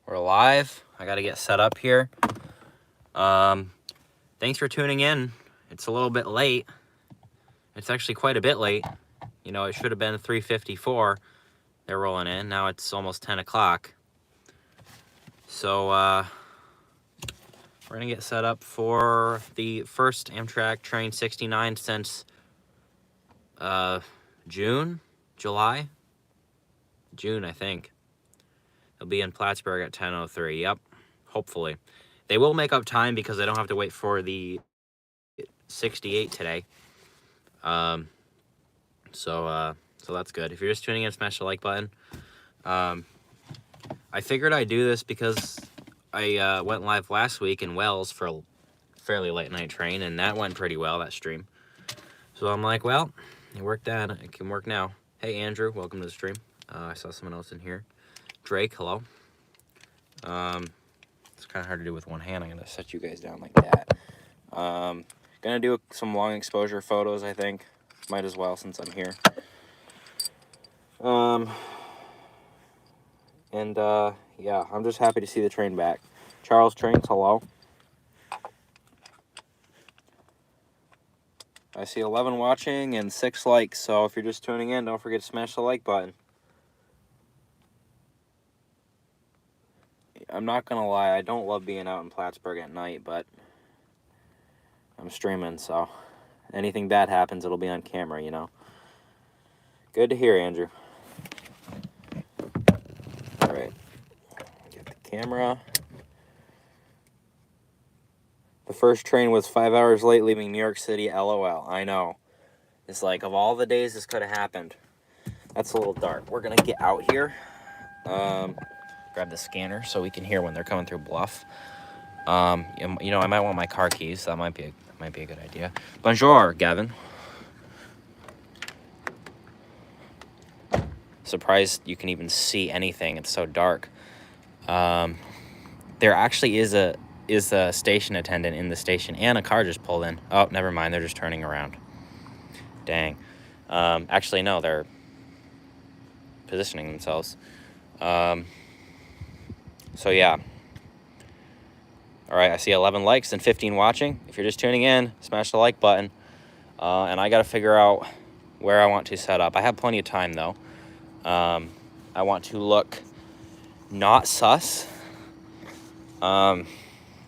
We're live. I got to get set up here. Thanks for tuning in. It's a little bit late. It's actually quite a bit late. You know, it should have been 3:54. They're rolling in. Now it's almost 10 o'clock. So, we're going to get set up for the first Amtrak Train 69 since, June? July? June, I think. They'll be in Plattsburgh at 10:03. Yep. Hopefully. They will make up time because I don't have to wait for the 68 today. So that's good. If you're just tuning in, smash the like button. I figured I'd do this because I went live last week in Wells for a fairly late night train, and that went pretty well, that stream. So I'm like, well, it worked out. It can work now. Hey, Andrew, welcome to the stream. I saw someone else in here. Drake, hello. It's kind of hard to do with one hand. I'm going to set you guys down like that. Gonna do some long exposure photos, I think. Might as well since I'm here. Yeah, I'm just happy to see the train back. Charles Trains, hello. I see 11 watching and 6 likes, so if you're just tuning in, don't forget to smash the like button. I'm not gonna lie, I don't love being out in Plattsburgh at night, but I'm streaming, so anything bad happens, it'll be on camera, you know. Good to hear, Andrew. All right, get the camera. The first train was 5 hours late leaving New York City, LOL. I know. It's like, of all the days this could have happened. That's a little dark. We're gonna get out here. Grab the scanner so we can hear when they're coming through Bluff. You know, I might want my car keys. That might be a good idea. Bonjour, Gavin. Surprised you can even see anything. It's so dark. There actually is a station attendant in the station, and a car just pulled in. Oh, never mind. They're just turning around. Dang. Actually, no. They're positioning themselves. So yeah. All right, I see 11 likes and 15 watching. If you're just tuning in, smash the like button. And I got to figure out where I want to set up. I have plenty of time, though. I want to look not sus.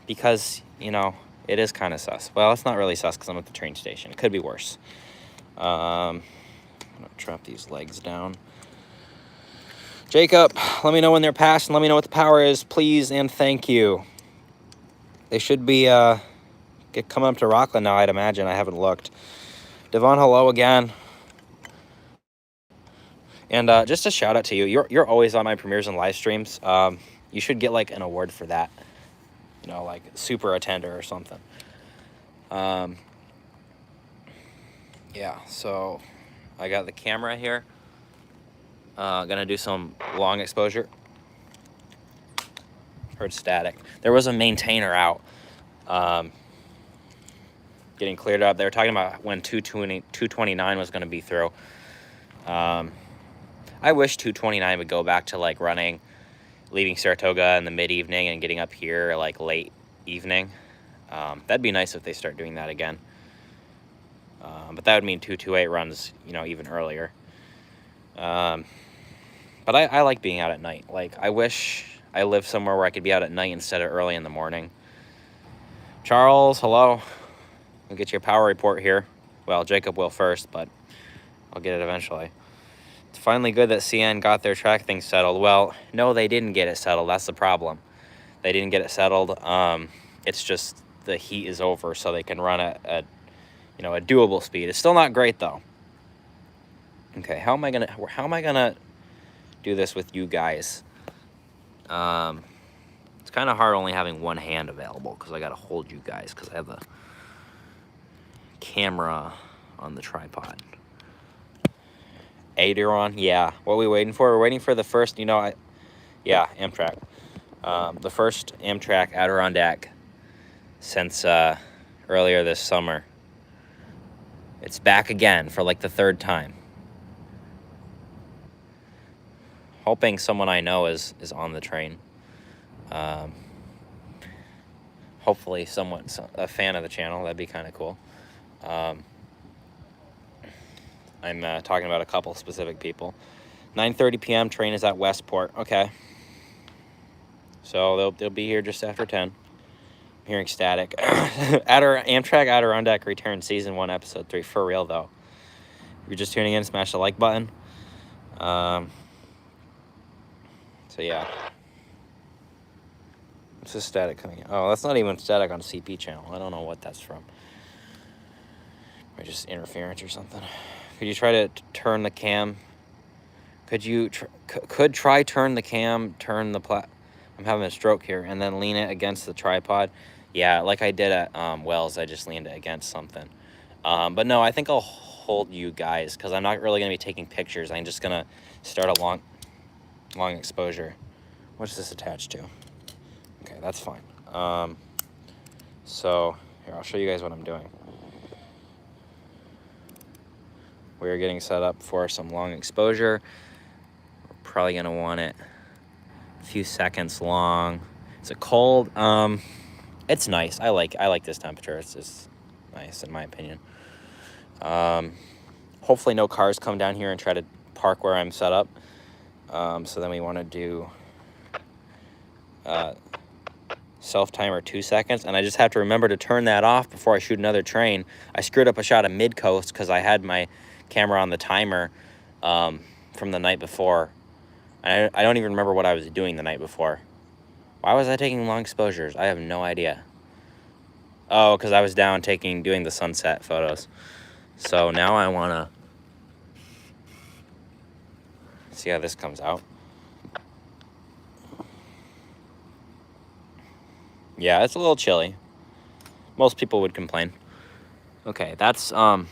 Because, you know, it is kind of sus. Well, it's not really sus because I'm at the train station. It could be worse. I'm going to drop these legs down. Jacob, let me know when they're passed and let me know what the power is, please, and thank you. They should be coming up to Rockland now, I'd imagine. I haven't looked. Devon, hello again. And just a shout out to you. You're always on my premieres and live streams. You should get like an award for that. You know, like super attender or something. Yeah, so I got the camera here. Gonna do some long exposure. Heard static. There was a maintainer out. Getting cleared up. They were talking about when 229 was going to be through. I wish 229 would go back to like running, leaving Saratoga in the mid-evening and getting up here like late evening. That'd be nice if they start doing that again. But that would mean 228 runs, you know, even earlier. But I like being out at night. Like, I wish I lived somewhere where I could be out at night instead of early in the morning. Charles, hello. I'll get you a power report here. Well, Jacob will first, but I'll get it eventually. It's finally good that CN got their track thing settled. Well, no, they didn't get it settled. That's the problem. They didn't get it settled. It's just the heat is over, so they can run at a doable speed. It's still not great though. Okay, how am I gonna do this with you guys? It's kind of hard only having one hand available because I gotta hold you guys because I have the camera on the tripod. Adirondack, yeah. What are we waiting for? We're waiting for the first, Amtrak. The first Amtrak Adirondack since earlier this summer. It's back again for like the third time. Hoping someone I know is on the train. Hopefully someone's a fan of the channel. That'd be kind of cool. I'm talking about a couple specific people. 9:30 p.m. train is at Westport. Okay. So they'll be here just after 10. I'm hearing static. Amtrak Adirondack returns season 1, episode 3. For real though. If you're just tuning in, smash the like button. So yeah. What's this static coming in? Oh, that's not even static on CP channel. I don't know what that's from. Or just interference or something. Could you try to turn the cam? Could you try turn the cam, turn the I'm having a stroke here, and then lean it against the tripod? Yeah, like I did at Wells, I just leaned it against something. But no, I think I'll hold you guys because I'm not really going to be taking pictures. I'm just going to start a long exposure. What's this attached to? Okay, that's fine. So here, I'll show you guys what I'm doing. We're getting set up for some long exposure. We're probably gonna want it a few seconds long. Is it cold? It's nice. I like this temperature. It's just nice in my opinion. Hopefully no cars come down here and try to park where I'm set up. So then we want to do self timer 2 seconds, and I just have to remember to turn that off before I shoot another train. I screwed up a shot of mid coast because I had my camera on the timer from the night before. I don't even remember what I was doing the night before. Why was I taking long exposures? I have no idea. Oh, because I was down doing the sunset photos. So now I want to see how this comes out. Yeah, it's a little chilly. Most people would complain. Okay, that's hold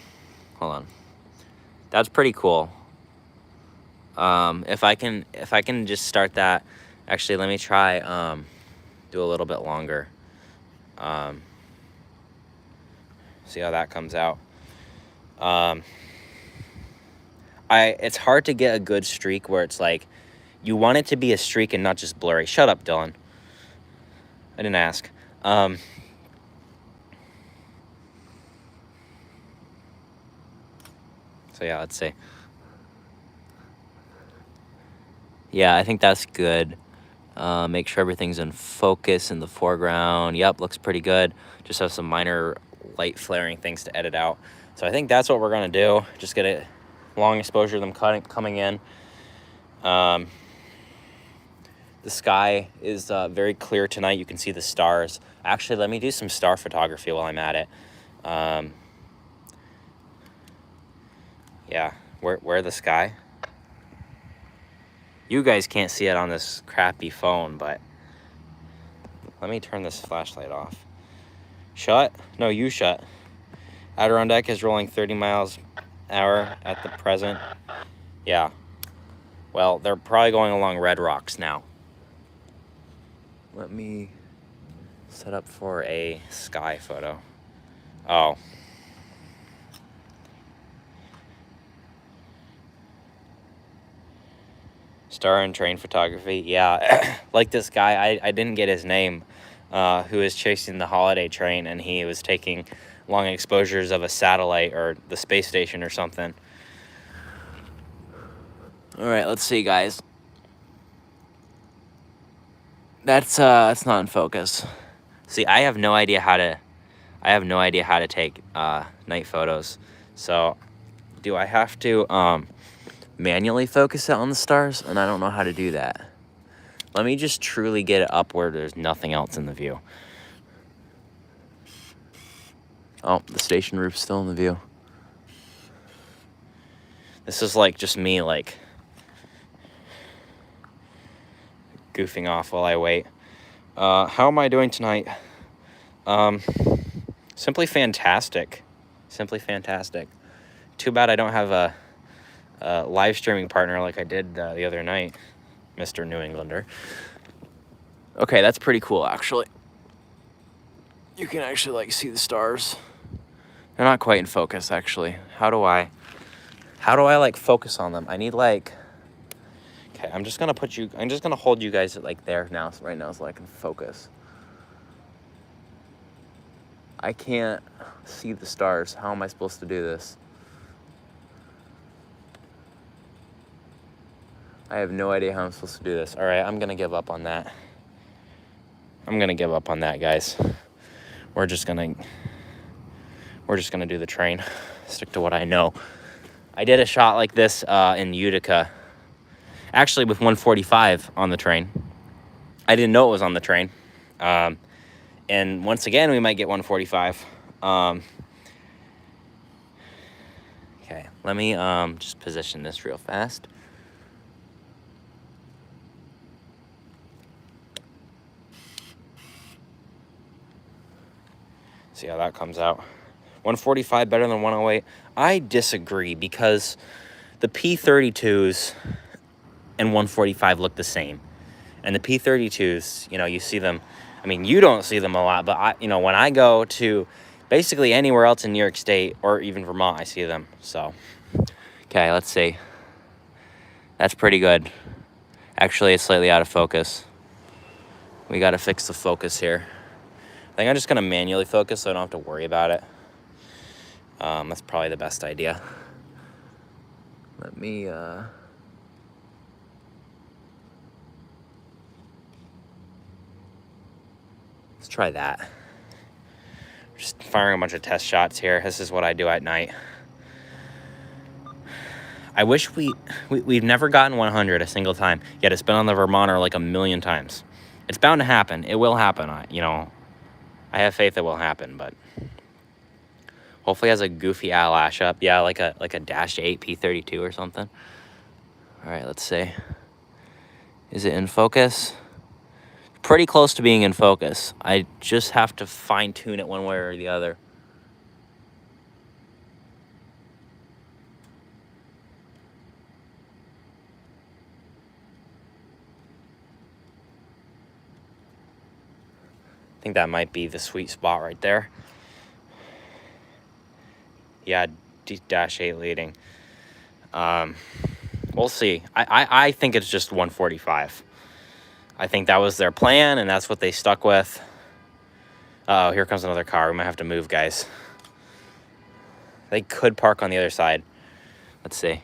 on. That's pretty cool. If I can just start that. Actually, let me try do a little bit longer. See how that comes out. It's hard to get a good streak where it's like you want it to be a streak and not just blurry. Shut up, Dylan. I didn't ask. So yeah, let's see. Yeah, I think that's good. Make sure everything's in focus in the foreground. Yep, looks pretty good. Just have some minor light flaring things to edit out. So I think that's what we're gonna do. Just get a long exposure of them coming in. The sky is very clear tonight. You can see the stars. Actually, let me do some star photography while I'm at it. Yeah, where the sky? You guys can't see it on this crappy phone, but let me turn this flashlight off. Shut? No, you shut. Adirondack is rolling 30 miles an hour at the present. Yeah. Well, they're probably going along Red Rocks now. Let me set up for a sky photo. Oh. Star and train photography. Yeah, like this guy, I didn't get his name, who was chasing the holiday train, and he was taking long exposures of a satellite or the space station or something. All right, let's see, guys. That's not in focus. See, I have no idea how to take night photos. So, do I have to manually focus it on the stars? And I don't know how to do that. Let me just truly get it up where there's nothing else in the view. Oh, the station roof's still in the view. This is like just me like goofing off while I wait. How am I doing tonight? Simply fantastic. Simply fantastic. Too bad I don't have a live streaming partner like I did the other night, Mr. New Englander. Okay, that's pretty cool, actually. You can actually like see the stars. They're not quite in focus, actually. How do I like focus on them? I need like, Okay, I'm just gonna hold you guys like there now, right now, so I can focus. I can't see the stars. How am I supposed to do this? I have no idea how I'm supposed to do this. All right, I'm gonna give up on that. I'm gonna give up on that, guys. We're just gonna do the train. Stick to what I know. I did a shot like this in Utica, actually with 145 on the train. I didn't know it was on the train. And once again, we might get 145. Okay, let me just position this real fast. See how that comes out. 145 better than 108. I disagree, because the P32s and 145 look the same. And the P32s, you know, you see them. I mean, you don't see them a lot, but when I go to basically anywhere else in New York State or even Vermont, I see them. So, okay, let's see. That's pretty good. Actually, it's slightly out of focus. We got to fix the focus here. I think I'm just going to manually focus so I don't have to worry about it. That's probably the best idea. Let me, let's try that. Just firing a bunch of test shots here. This is what I do at night. I wish we've never gotten 100 a single time, yet it's been on the Vermonter like a million times. It's bound to happen. It will happen. I have faith it will happen, but hopefully it has a goofy eyelash up. Yeah, like a -8 P32 or something. All right, let's see. Is it in focus? Pretty close to being in focus. I just have to fine tune it one way or the other. I think that might be the sweet spot right there. Yeah, -8 leading. We'll see. I think it's just 145. I think that was their plan, and that's what they stuck with. Uh-oh, here comes another car. We might have to move, guys. They could park on the other side. Let's see.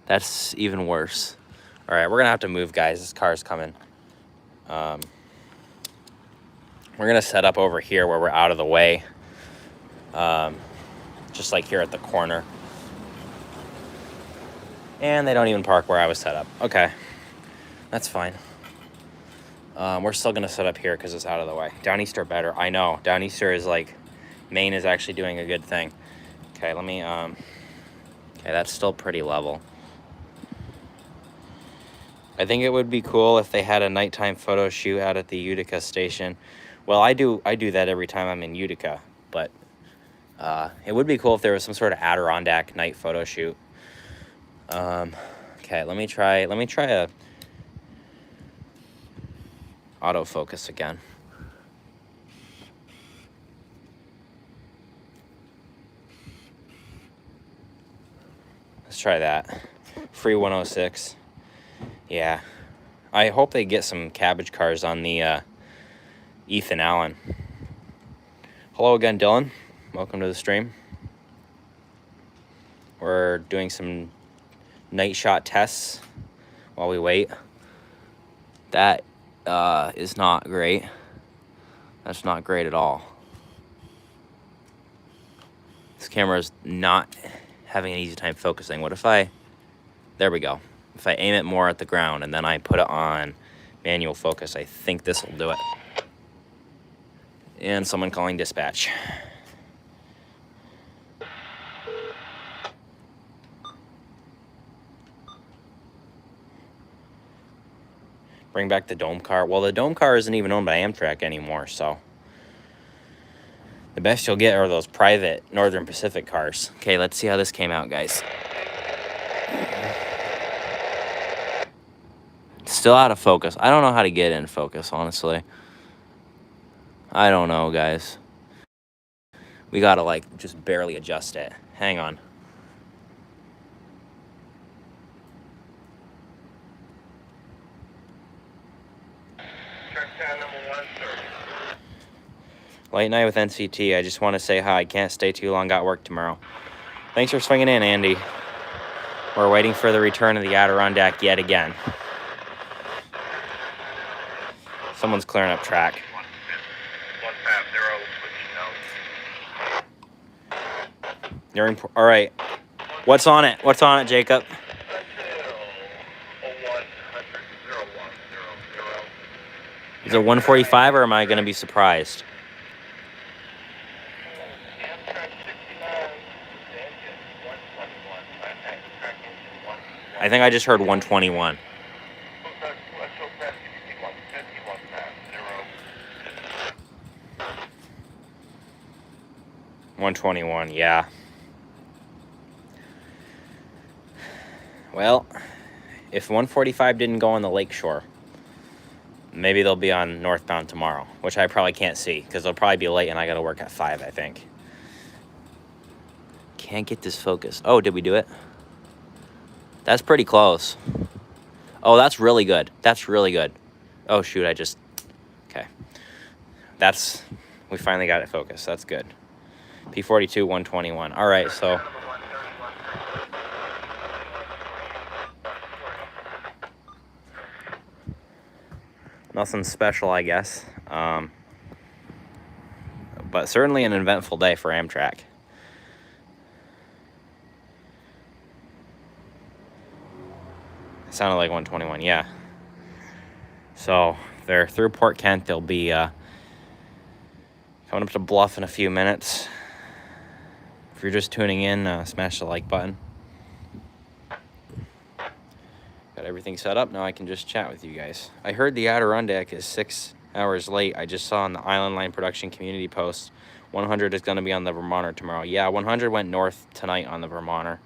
That's even worse. All right, we're going to have to move, guys. This car's coming. We're going to set up over here where we're out of the way. Just like here at the corner. And they don't even park where I was set up. Okay, that's fine. We're still going to set up here because it's out of the way. Downeaster better. I know. Downeaster is like, Maine is actually doing a good thing. Okay, let me, okay, that's still pretty level. I think it would be cool if they had a nighttime photo shoot out at the Utica station. Well, I do that every time I'm in Utica, but it would be cool if there was some sort of Adirondack night photo shoot. Okay, let me try a autofocus again. Let's try that. Free 106. Yeah. I hope they get some cabbage cars on the Ethan Allen. Hello again, Dylan. Welcome to the stream. We're doing some night shot tests while we wait. That is not great. That's not great at all. This camera is not having an easy time focusing. What if there we go. If I aim it more at the ground and then I put it on manual focus, I think this will do it. And someone calling dispatch. Bring back the dome car. Well, the dome car isn't even owned by Amtrak anymore, so the best you'll get are those private Northern Pacific cars. Okay, let's see how this came out, guys. Still out of focus. I don't know how to get in focus, honestly. I don't know, guys. We gotta, like, just barely adjust it. Hang on. Late night with NCT. I just want to say hi. Can't stay too long. Got work tomorrow. Thanks for swinging in, Andy. We're waiting for the return of the Adirondack yet again. Someone's clearing up track. You're in, all right. What's on it? What's on it, Jacob? Is it 145 or am I going to be surprised? I think I just heard 121. $121, yeah. Well, if 145 didn't go on the lakeshore, maybe they'll be on northbound tomorrow, which I probably can't see because they'll probably be late and I got to work at 5, I think. Can't get this focused. Oh, did we do it? That's pretty close. Oh, that's really good. That's really good. Oh, shoot, okay. We finally got it focused. That's good. P42, 121. All right, so. Nothing special, I guess. But certainly an eventful day for Amtrak. It sounded like 121, yeah. So they're through Port Kent. They'll be coming up to Bluff in a few minutes. If you're just tuning in, smash the like button. Got everything set up. Now I can just chat with you guys. I heard the Adirondack is 6 hours late. I just saw on the Island Line production community post 100 is going to be on the Vermonter tomorrow. Yeah, 100 went north tonight on the Vermonter.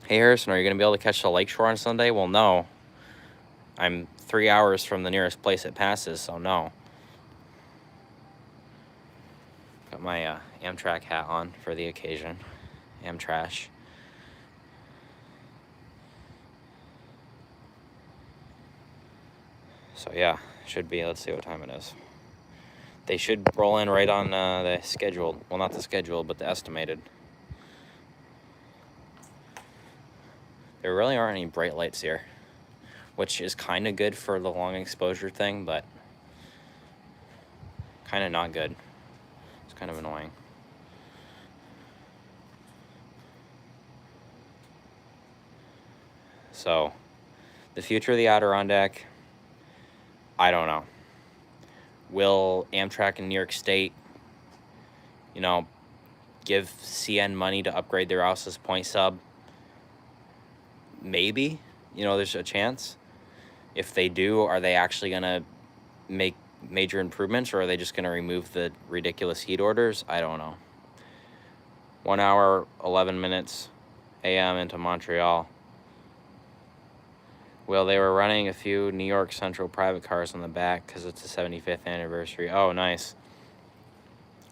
Hey, Harrison, are you going to be able to catch the lakeshore on Sunday? Well, no. I'm 3 hours from the nearest place it passes, so no. Got my Amtrak hat on for the occasion. Amtrash. So yeah, should be. Let's see what time it is. They should roll in right on the scheduled. Well, not the scheduled, but the estimated. There really aren't any bright lights here, which is kind of good for the long exposure thing, but kind of not good. It's kind of annoying. So, the future of the Adirondack, I don't know. Will Amtrak in New York State, give CN money to upgrade their Rouse's Point sub? Maybe. There's a chance. If they do, are they actually going to make major improvements, or are they just going to remove the ridiculous heat orders? I don't know. 1 hour, 11 minutes a.m. into Montreal. Well, they were running a few New York Central private cars on the back because it's the 75th anniversary. Oh, nice.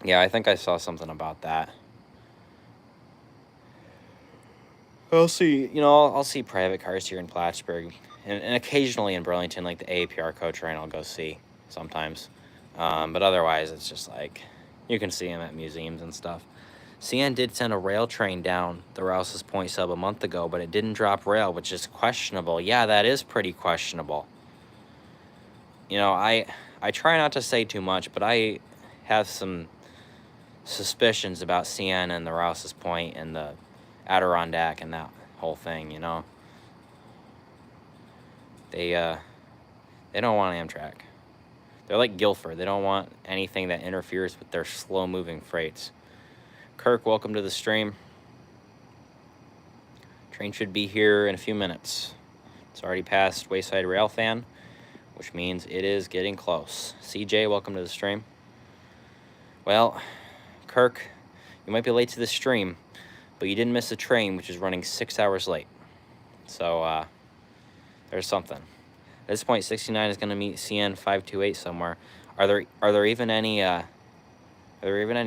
Yeah, I think I saw something about that. I'll see, I'll see private cars here in Plattsburgh and occasionally in Burlington, like the AAPR coach train I'll go see sometimes. But otherwise, it's just like, you can see them at museums and stuff. CN did send a rail train down the Rouse's Point sub a month ago, but it didn't drop rail, which is questionable. Yeah, that is pretty questionable. I try not to say too much, but I have some suspicions about CN and the Rouse's Point and the Adirondack and that whole thing, They don't want Amtrak. They're like Guilford. They don't want anything that interferes with their slow-moving freights. Kirk, welcome to the stream. Train should be here in a few minutes. It's already past Wayside Railfan, which means it is getting close. CJ, welcome to the stream. Well, Kirk, you might be late to the stream, but you didn't miss the train, which is running 6 hours late. So, there's something. At this point, 69 is going to meet CN 528 somewhere. Are there even any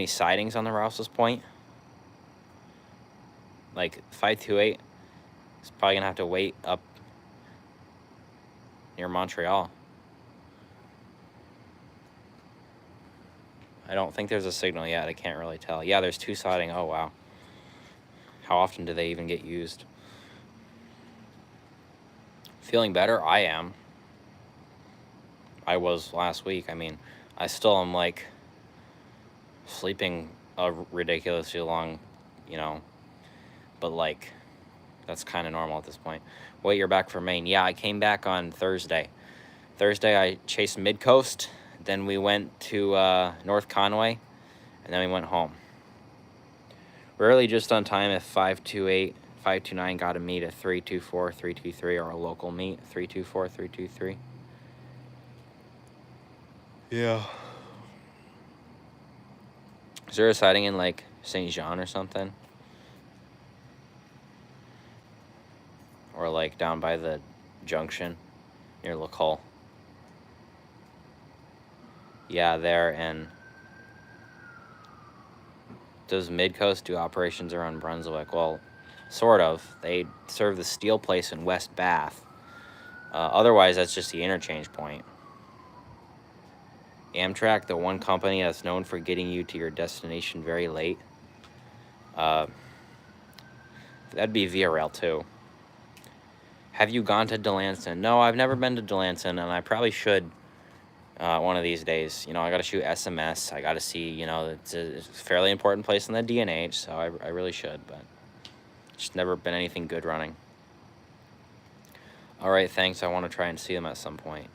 sidings on the Rouse's Point? Like 528 is probably gonna have to wait up near Montreal. I don't think there's a signal yet. I can't really tell. Yeah, there's 2 siding. Oh, wow. How often do they even get used? Feeling better? I am. I was last week. I mean, I still am, like, sleeping a ridiculously long, you know, but, like, that's kind of normal at this point. Wait, you're back from Maine. Yeah, I came back on Thursday. Thursday, I chased Mid-Coast. Then we went to North Conway, and then we went home. Rarely just on time if 528, 529 got a meet at 324, 323, or a local meet, 324, 323. Yeah. Is there a siding in, like, St. Jean or something? Or, like, down by the junction near LaColle? Yeah, there. And does Midcoast do operations around Brunswick? Well, sort of. They serve the steel place in West Bath. Otherwise, that's just the interchange point. Amtrak, the one company that's known for getting you to your destination very late. That'd be Via Rail, too. Have you gone to Delancey? No, I've never been to Delancey, and I probably should one of these days. You know, I got to shoot SMS. I got to see, you know, it's a fairly important place in the D&H, so I really should, but just never been anything good running. All right, thanks. I want to try and see them at some point.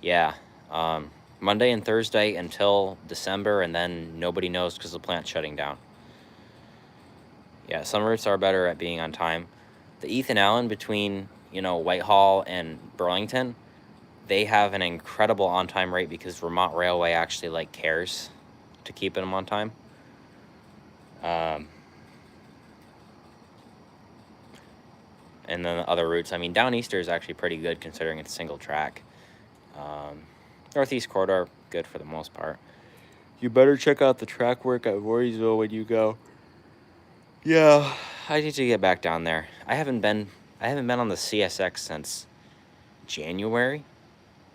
Yeah, Monday and Thursday until December, and then nobody knows because the plant's shutting down. Yeah, some routes are better at being on time. The Ethan Allen between, you know, Whitehall and Burlington, they have an incredible on-time rate because Vermont Railway actually, like, cares to keep them on time. And then the other routes, I mean, Downeaster is actually pretty good considering it's single track. Northeast Corridor, good for the most part. You better check out the track work at Voorheesville when you go. Yeah, I need to get back down there. I haven't been on the CSX since January.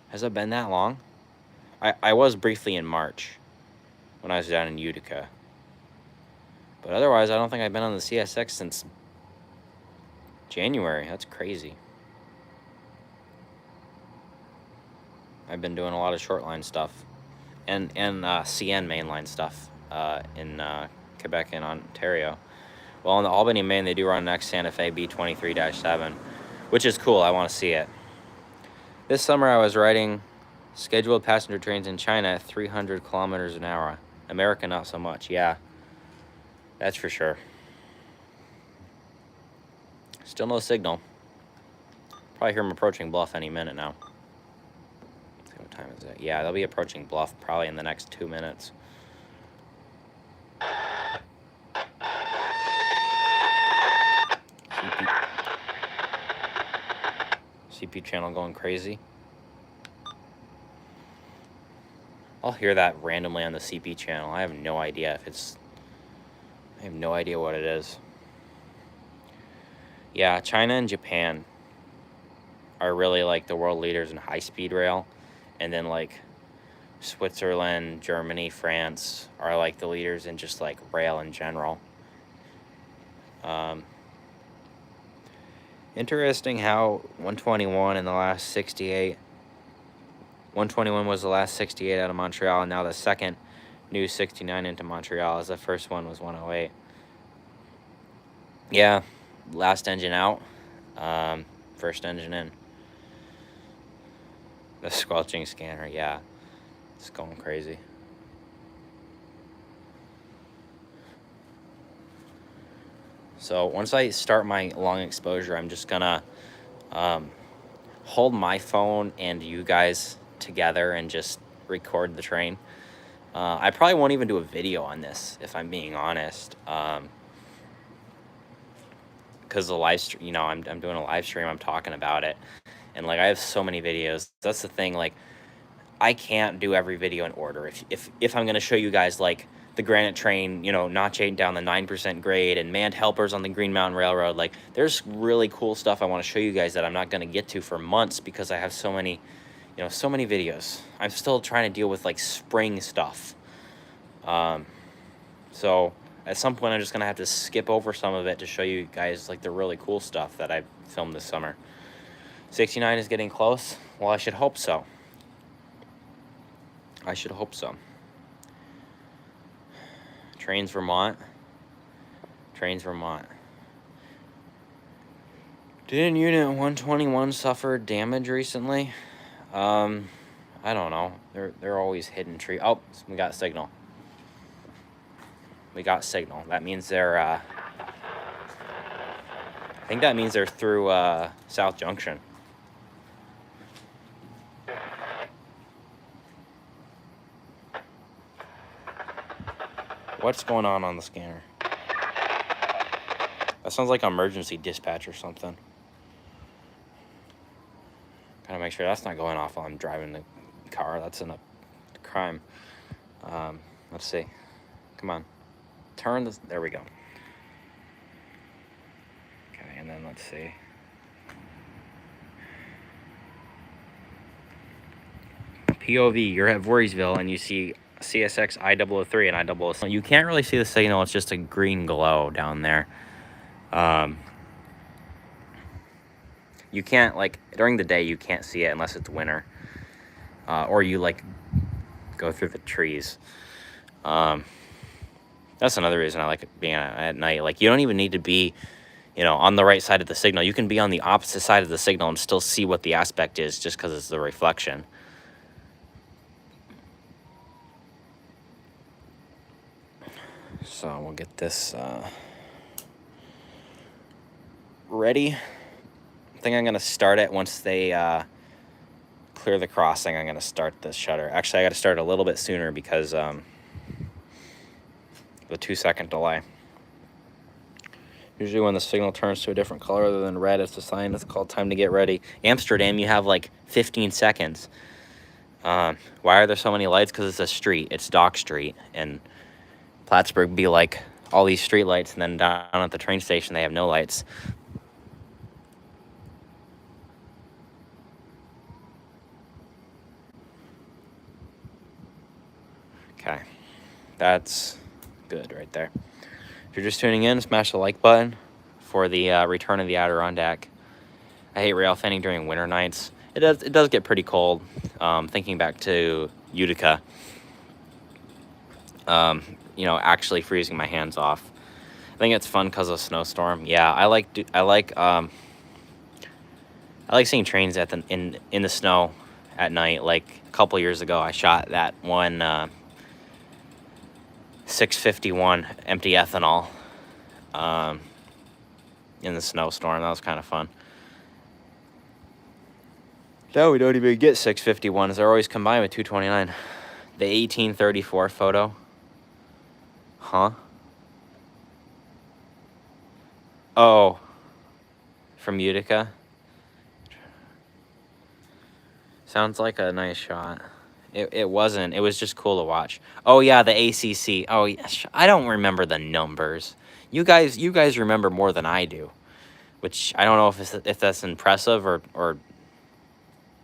Has it been that long? I was briefly in March when I was down in Utica. But otherwise, I don't think I've been on the CSX since January. That's crazy. I've been doing a lot of short line stuff and CN mainline stuff in Quebec and Ontario. Well, in the Albany, Maine, they do run next Santa Fe B23-7, which is cool. I want to see it. This summer, I was riding scheduled passenger trains in China at 300 kilometers an hour. America, not so much. Yeah, that's for sure. Still no signal. Probably hear them approaching Bluff any minute now. Let's see, what time is it? Yeah, they'll be approaching Bluff probably in the next 2 minutes. CP channel going crazy. I'll hear that randomly on the CP channel. I have no idea if it's... I have no idea what it is. Yeah, China and Japan are really like the world leaders in high-speed rail. And then like Switzerland, Germany, France are like the leaders in just like rail in general. Interesting how 121 in the last 68. 121 was the last 68 out of Montreal, and now the second new 69 into Montreal, as the first one was 108. Yeah, last engine out, first engine in. The squelching scanner, yeah, it's going crazy. So once I start my long exposure, I'm just gonna hold my phone and you guys together and just record the train. I probably won't even do a video on this, if I'm being honest, because the live stream, you know, I'm doing a live stream, I'm talking about it, and like I have so many videos. That's the thing, like I can't do every video in order. If I'm gonna show you guys like the granite train, you know, notching down the 9% grade and manned helpers on the Green Mountain Railroad, like there's really cool stuff I want to show you guys that I'm not gonna get to for months because I have so many, you know, so many videos. I'm still trying to deal with like spring stuff. So at some point I'm just gonna have to skip over some of it to show you guys like the really cool stuff that I filmed this summer. 69 is getting close. Well, I should hope so. I should hope so. Trains Vermont. Trains Vermont. Didn't Unit 121 suffer damage recently? I don't know. They're always hidden tree. Oh, we got signal. We got signal. That means they're I think that means they're through South Junction. What's going on the scanner? That sounds like emergency dispatch or something. Gotta make sure that's not going off while I'm driving the car. That's a crime. Let's see. Come on. Turn this. There we go. Okay, and then let's see. POV, you're at Voorheesville and you see CSX I-003 and I-007. You can't really see the signal. It's just a green glow down there. You can't, like, during the day, you can't see it unless it's winter. Or you, like, go through the trees. That's another reason I like being at night. Like, you don't even need to be, you know, on the right side of the signal. You can be on the opposite side of the signal and still see what the aspect is just because it's the reflection. So we'll get this ready. I think I'm going to start it once they clear the crossing. I'm going to start the shutter. Actually, I got to start a little bit sooner because the 2-second delay. Usually when the signal turns to a different color other than red, it's a sign it's called time to get ready. Amsterdam, you have like 15 seconds. Why are there so many lights? Because it's a street. It's Dock Street. And Plattsburgh be like all these street lights, and then down at the train station they have no lights. Okay, that's good right there. If you're just tuning in, smash the like button for the return of the Adirondack. I hate railfanning during winter nights. It does get pretty cold. Thinking back to Utica, you know, actually freezing my hands off. I think it's fun because of snowstorm. Yeah, I like seeing trains at in the snow at night. Like a couple years ago, I shot that one 651 empty ethanol in the snowstorm. That was kind of fun. Now we don't even get 651s. They're always combined with 229. The 1834 photo. Huh? Oh. From Utica. Sounds like a nice shot. It wasn't. It was just cool to watch. Oh yeah, the ACC. Oh yeah, I don't remember the numbers. You guys remember more than I do, which I don't know if that's impressive or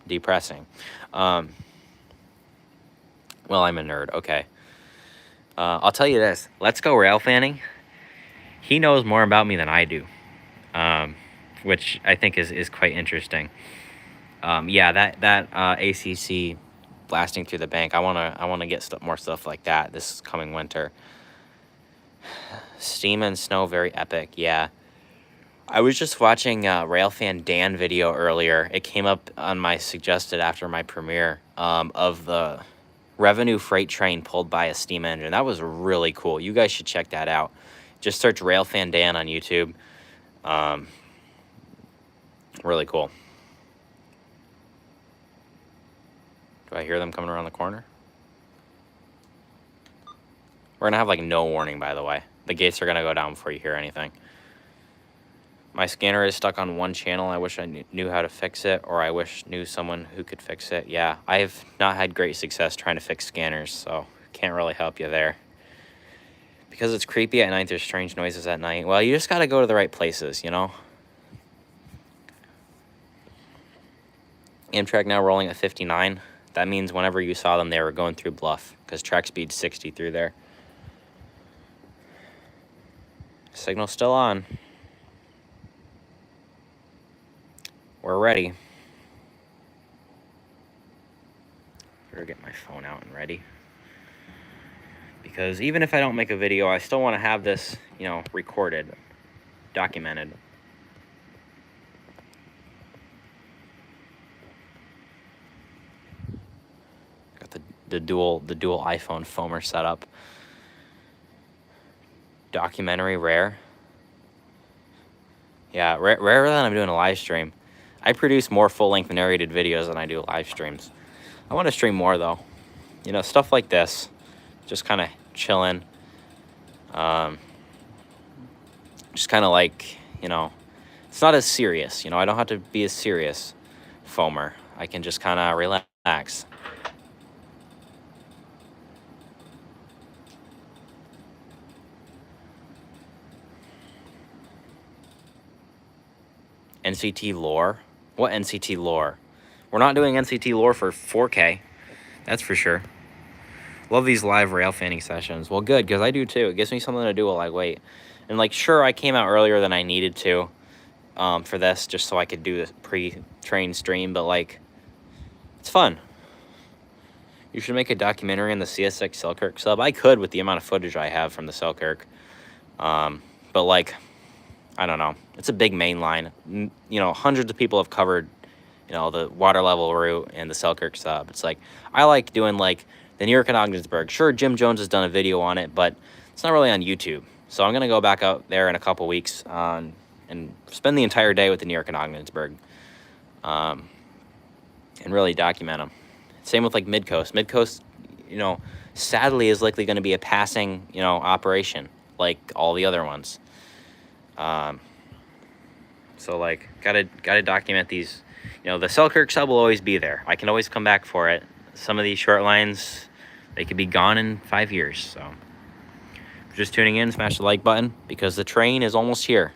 depressing. Well, I'm a nerd. Okay. I'll tell you this. Let's Go Railfanning. He knows more about me than I do, which I think is quite interesting. Yeah, that ACC blasting through the bank. I wanna get more stuff like that this coming winter. Steam and snow, very epic. Yeah, I was just watching Railfan Dan video earlier. It came up on my suggested after my premiere of the revenue freight train pulled by a steam engine. That was really cool. You guys should check that out. Just search Railfan Dan on YouTube. Really cool. Do I hear them coming around the corner? We're going to have, like, no warning, by the way. The gates are going to go down before you hear anything. My scanner is stuck on one channel. I wish I knew how to fix it, or I knew someone who could fix it. Yeah, I've not had great success trying to fix scanners, so can't really help you there. Because it's creepy at night, there's strange noises at night. Well, you just got to go to the right places, you know? Amtrak now rolling at 59. That means whenever you saw them, they were going through Bluff, because track speed's 60 through there. Signal's still on. We're ready. Better get my phone out and ready. Because even if I don't make a video, I still want to have this, you know, recorded, documented. Got the dual iPhone foamer setup. Documentary rare. Yeah, rarer than I'm doing a live stream. I produce more full-length narrated videos than I do live streams. I want to stream more though. You know, stuff like this. Just kind of chilling. Just kind of like, you know, it's not as serious. You know, I don't have to be a serious foamer. I can just kind of relax. NCT lore? What NCT lore? We're not doing NCT lore for 4K. That's for sure. Love these live Railfanning sessions. Well, good, because I do too. It gives me something to do while I wait. And like, sure, I came out earlier than I needed to for this, just so I could do the pre-train stream, but like, it's fun. You should make a documentary on the CSX Selkirk sub. I could with the amount of footage I have from the Selkirk. But like, I don't know. It's a big main line. You know, hundreds of people have covered, you know, the water level route and the Selkirk sub. It's like, I like doing like the New York and Ogdensburg. Sure, Jim Jones has done a video on it, but it's not really on YouTube. So I'm going to go back out there in a couple weeks and spend the entire day with the New York and Ogdensburg and really document them. Same with like Midcoast. Midcoast, you know, sadly is likely going to be a passing, you know, operation like all the other ones. So like, gotta document these. You know, the Selkirk sub will always be there. I can always come back for it. Some of these short lines, they could be gone in 5 years. So, if you're just tuning in, smash the like button because the train is almost here.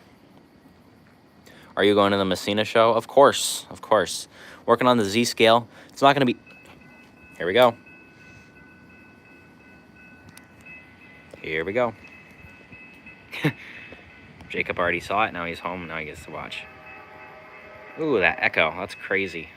Are you going to the Messina show? Of course, of course. Working on the Z scale. It's not going to be... Here we go. Here we go. Jacob already saw it. Now he's home. Now he gets to watch. Ooh, that echo. That's crazy.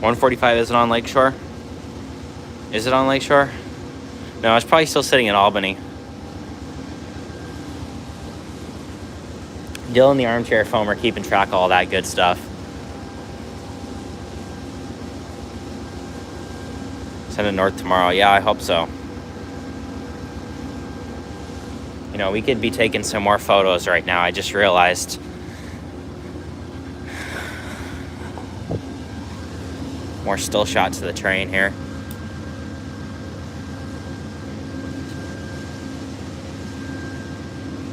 145 isn't on Lakeshore? Is it on Lakeshore? No, it's probably still sitting in Albany. Dylan, the armchair foamer, keeping track of all that good stuff. Send it north tomorrow. Yeah, I hope so. You know, we could be taking some more photos right now. I just realized. More still shots of the train here.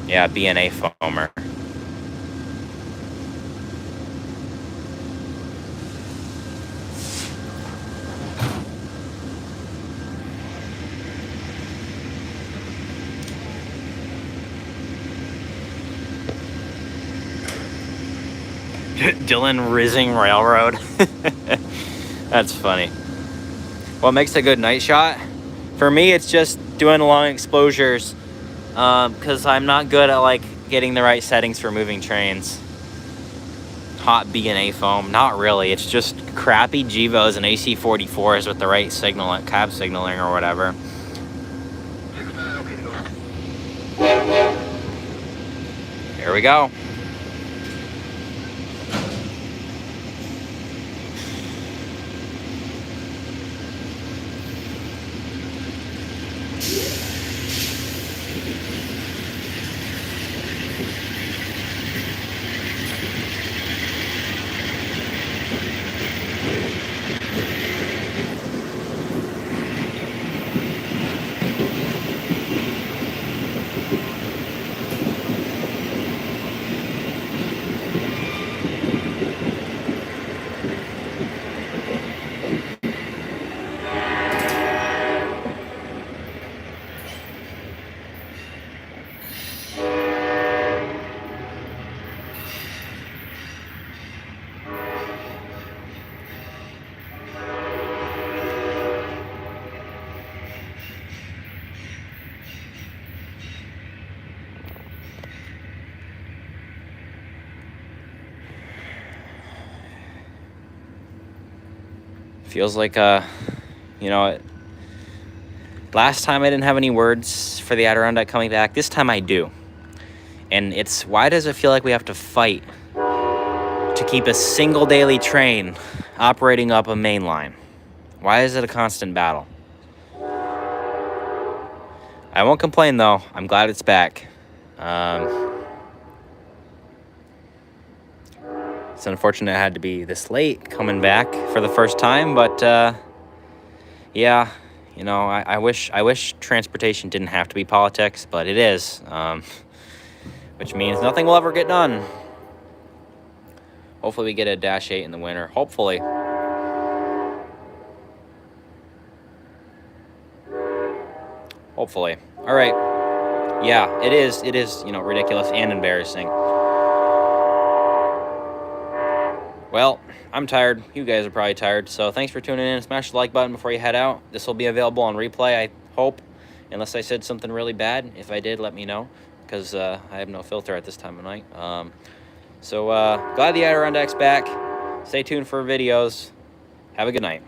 Yeah, BNA foamer. Dylan Rising Railroad. That's funny. What makes a good night shot? For me, it's just doing long exposures, because I'm not good at like getting the right settings for moving trains. Hot BNA foam, not really. It's just crappy GEVOs and AC44s with the right signal, cab signaling or whatever. Here we go. Feels like, you know, last time I didn't have any words for the Adirondack coming back. This time I do. And it's, why does it feel like we have to fight to keep a single daily train operating up a main line? Why is it a constant battle? I won't complain, though. I'm glad it's back. It's unfortunate it had to be this late coming back for the first time, but yeah, you know, I wish transportation didn't have to be politics, but it is, which means nothing will ever get done. Hopefully we get a -8 in the winter. Hopefully. Hopefully. All right. Yeah, it is, you know, ridiculous and embarrassing. Well, I'm tired. You guys are probably tired. So thanks for tuning in. Smash the like button before you head out. This will be available on replay, I hope. Unless I said something really bad. If I did, let me know. Because I have no filter at this time of night. So glad the Adirondack's back. Stay tuned for videos. Have a good night.